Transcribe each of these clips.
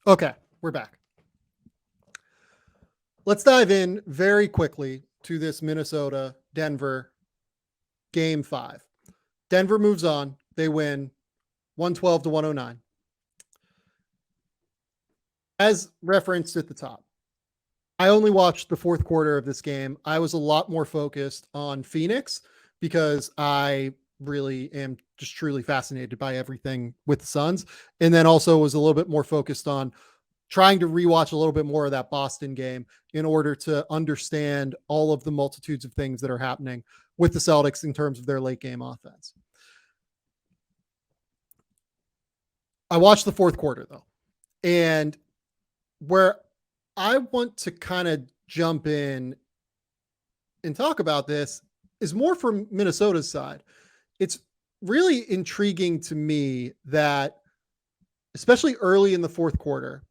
Okay, we're back. Let's dive in very quickly to this Minnesota Denver game 5. Denver moves on. They win 112 to 109. As referenced at the top, I only watched the fourth quarter of this game. I was a lot more focused on Phoenix because I really am just truly fascinated by everything with the Suns. And then also was a little bit more focused on trying to rewatch a little bit more of that Boston game in order to understand all of the multitudes of things that are happening with the Celtics in terms of their late game offense. I watched the fourth quarter though, and where I want to kind of jump in and talk about this is more from Minnesota's side. It's really intriguing to me that, especially early in the fourth quarter,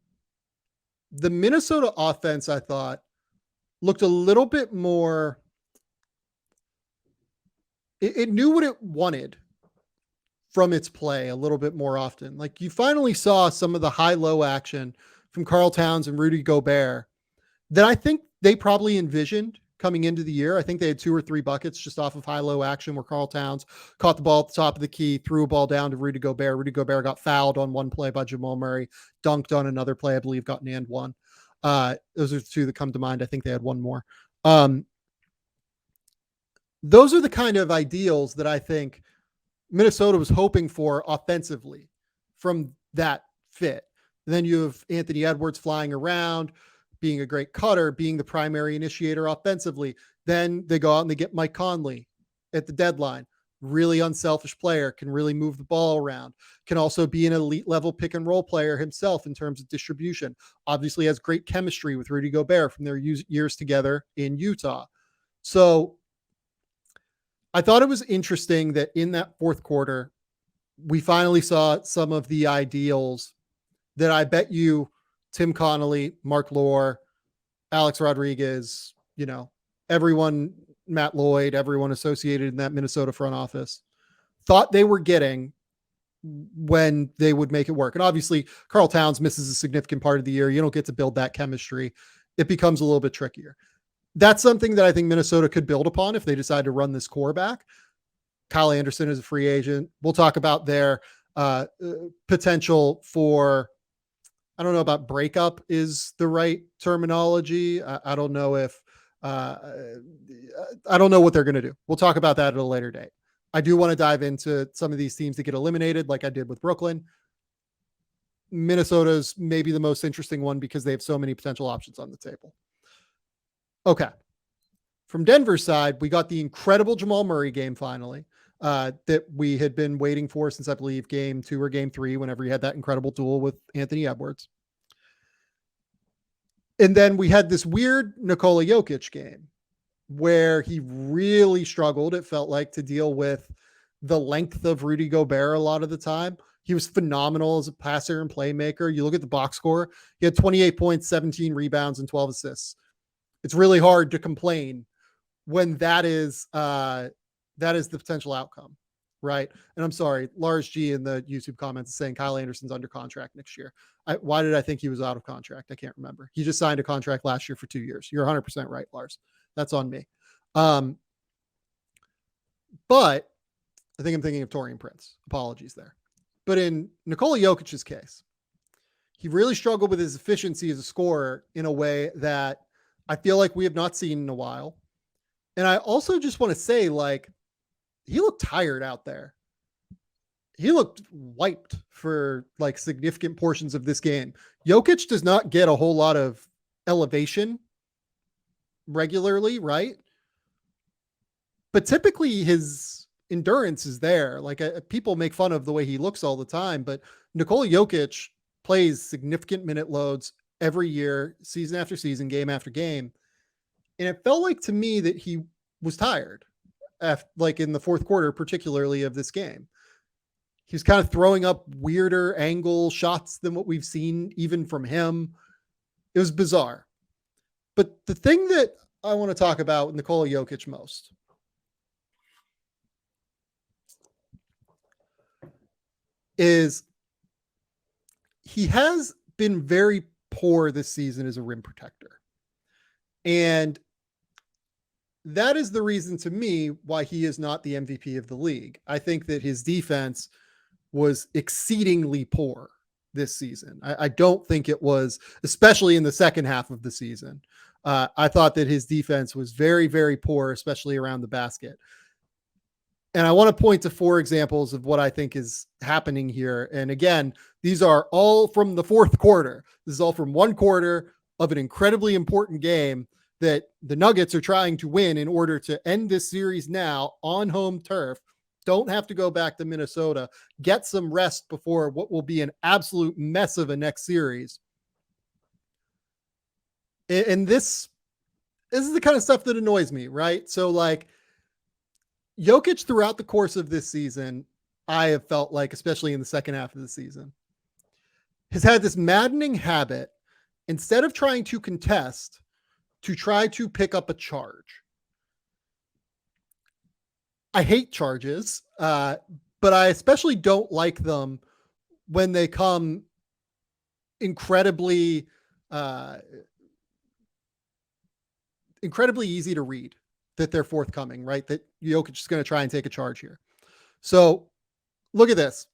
the Minnesota offense, I thought, looked a little bit more. It knew what it wanted from its play a little bit more often. Like you finally saw some of the high-low action from Karl Towns and Rudy Gobert that I think they probably envisioned coming into the year. I think they had 2 or 3 buckets just off of high-low action where Karl Towns caught the ball at the top of the key, threw a ball down to Rudy Gobert. Rudy Gobert got fouled on one play by Jamal Murray, dunked on another play, I believe, got an and one. Those are the 2 that come to mind. I think they had one more. Those are the kind of ideals that I think Minnesota was hoping for offensively from that fit. And then you have Anthony Edwards flying around, being a great cutter, being the primary initiator offensively. Then they go out and they get Mike Conley at the deadline. Really unselfish player, can really move the ball around, can also be an elite level pick and roll player himself in terms of distribution. Obviously has great chemistry with Rudy Gobert from their years together in Utah. So I thought it was interesting that in that fourth quarter, we finally saw some of the ideals that I bet you Tim Connolly, Mark Lore, Alex Rodriguez, everyone, Matt Lloyd, everyone associated in that Minnesota front office thought they were getting when they would make it work. And obviously Karl Towns misses a significant part of the year. You don't get to build that chemistry. It becomes a little bit trickier. That's something that I think Minnesota could build upon if they decide to run this core back. Kyle Anderson is a free agent. We'll talk about their potential for, I don't know about breakup is the right terminology. I don't know if, I don't know what they're going to do. We'll talk about that at a later date. I do want to dive into some of these teams that get eliminated like I did with Brooklyn. Minnesota's maybe the most interesting one because they have so many potential options on the table. Okay. From Denver's side, we got the incredible Jamal Murray game finally that we had been waiting for since I believe game 2 or game 3, whenever he had that incredible duel with Anthony Edwards. And then we had this weird Nikola Jokic game where he really struggled, it felt like, to deal with the length of Rudy Gobert a lot of the time. He was phenomenal as a passer and playmaker. You look at the box score, he had 28 points, 17 rebounds, and 12 assists. It's really hard to complain when that is the potential outcome, right? And I'm sorry, Lars G in the YouTube comments is saying Kyle Anderson's under contract next year. Why did I think he was out of contract? I can't remember. He just signed a contract last year for 2 years. You're 100% right, Lars. That's on me. But I think I'm thinking of Taurean Prince. Apologies there. But in Nikola Jokic's case, he really struggled with his efficiency as a scorer in a way that I feel like we have not seen in a while. And I also just want to say, like, he looked tired out there. He looked wiped for like significant portions of this game. Jokic does not get a whole lot of elevation regularly, right? But typically his endurance is there. Like people make fun of the way he looks all the time, but Nikola Jokic plays significant minute loads every year, season after season, game after game. And it felt like to me that he was tired, like in the fourth quarter, particularly of this game. He was kind of throwing up weirder angle shots than what we've seen even from him. It was bizarre. But the thing that I want to talk about with Nikola Jokic most is he has been very poor this season as a rim protector. And that is the reason to me why he is not the MVP of the league. I think that his defense was exceedingly poor this season. I don't think it was, especially in the second half of the season. I thought that his defense was very, very poor, especially around the basket. And I want to point to 4 examples of what I think is happening here. And again, these are all from the fourth quarter. This is all from one quarter of an incredibly important game that the Nuggets are trying to win in order to end this series now on home turf. Don't have to go back to Minnesota. Get some rest before what will be an absolute mess of a next series. And this is the kind of stuff that annoys me, right? So like Jokic throughout the course of this season, I have felt like, especially in the second half of the season, has had this maddening habit, instead of trying to contest, to try to pick up a charge. I hate charges, but I especially don't like them when they come incredibly easy to read that they're forthcoming, right? That Jokic is going to try and take a charge here. So look at this.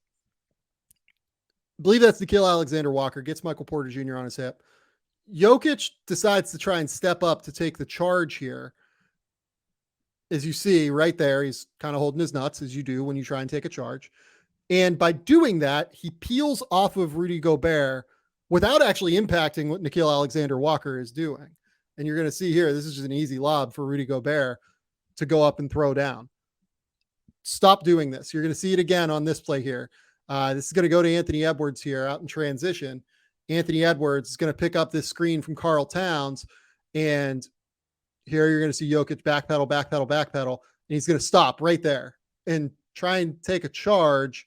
I believe that's Nikola Alexander Walker, gets Michael Porter Jr. on his hip. Jokic decides to try and step up to take the charge here. As you see right there, he's kind of holding his nuts, as you do when you try and take a charge. And by doing that, he peels off of Rudy Gobert without actually impacting what Nikola Alexander Walker is doing. And you're going to see here, this is just an easy lob for Rudy Gobert to go up and throw down. Stop doing this. You're going to see it again on this play here. This is going to go to Anthony Edwards here out in transition. Anthony Edwards is going to pick up this screen from Karl Towns. And here you're going to see Jokic backpedal. And he's going to stop right there and try and take a charge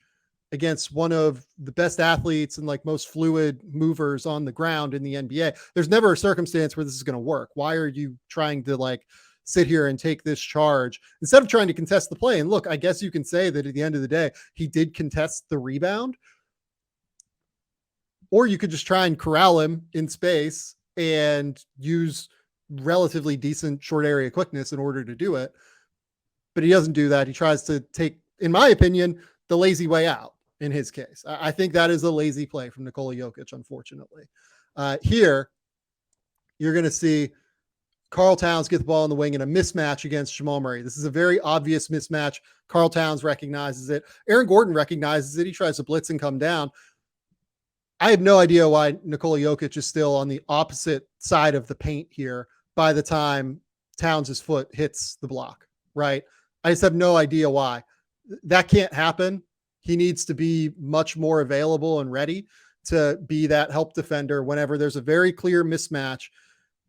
against one of the best athletes and like most fluid movers on the ground in the NBA. There's never a circumstance where this is going to work. Why are you trying to like sit here and take this charge instead of trying to contest the play? And look, I guess you can say that at the end of the day, he did contest the rebound, or you could just try and corral him in space and use relatively decent short area quickness in order to do it. But he doesn't do that. He tries to take, in my opinion, the lazy way out in his case. I think that is a lazy play from Nikola Jokic, unfortunately. Here, you're going to see Karl Towns get the ball in the wing in a mismatch against Jamal Murray. This is a very obvious mismatch. Karl Towns recognizes it. Aaron Gordon recognizes it. He tries to blitz and come down. I have no idea why Nikola Jokic is still on the opposite side of the paint here by the time Towns' foot hits the block, right? I just have no idea why. That can't happen. He needs to be much more available and ready to be that help defender whenever there's a very clear mismatch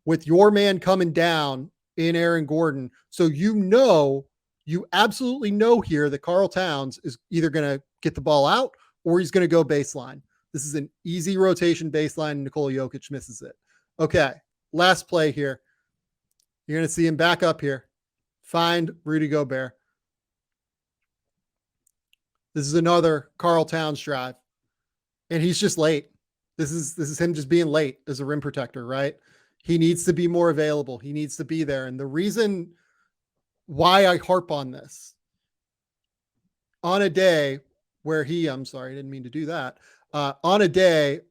with your man coming down in Aaron Gordon. So you absolutely know here that Karl Towns is either going to get the ball out or he's going to go baseline. This is an easy rotation baseline, and Nikola Jokic misses it. Okay, last play here. You're going to see him back up here. Find Rudy Gobert. This is another Karl Towns drive, and he's just late. This is him just being late as a rim protector, right? He needs to be more available. He needs to be there. And the reason why I harp on this, on a day where I'm sorry, I didn't mean to do that. On a day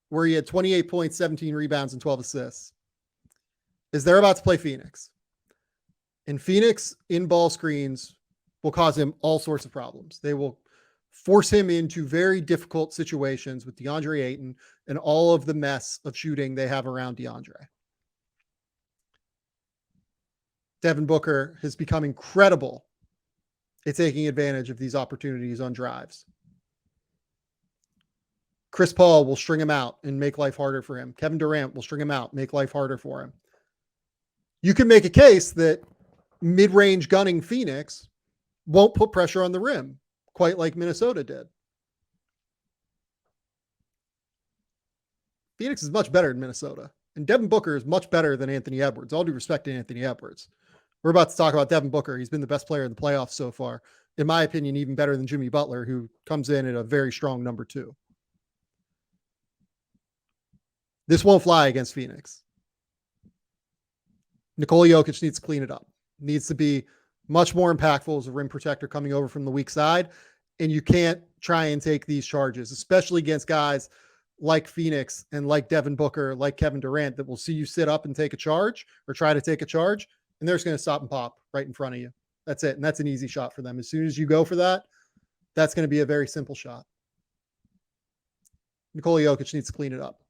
where he had 28 points, 17 rebounds, and 12 assists, is they're about to play Phoenix. And Phoenix in ball screens will cause him all sorts of problems. They will force him into very difficult situations with DeAndre Ayton and all of the mess of shooting they have around DeAndre. Devin Booker has become incredible at taking advantage of these opportunities on drives. Chris Paul will string him out and make life harder for him. Kevin Durant will string him out, make life harder for him. You can make a case that mid-range gunning Phoenix won't put pressure on the rim, quite like Minnesota did. Phoenix is much better than Minnesota, and Devin Booker is much better than Anthony Edwards. All due respect to Anthony Edwards. We're about to talk about Devin Booker. He's been the best player in the playoffs so far. In my opinion, even better than Jimmy Butler, who comes in at a very strong number 2. This won't fly against Phoenix. Nikola Jokic needs to clean it up. Needs to be much more impactful as a rim protector coming over from the weak side. And you can't try and take these charges, especially against guys like Phoenix and like Devin Booker, like Kevin Durant, that will see you sit up and take a charge or try to take a charge, and they're just going to stop and pop right in front of you. That's it. And that's an easy shot for them. As soon as you go for that, that's going to be a very simple shot. Nikola Jokic needs to clean it up.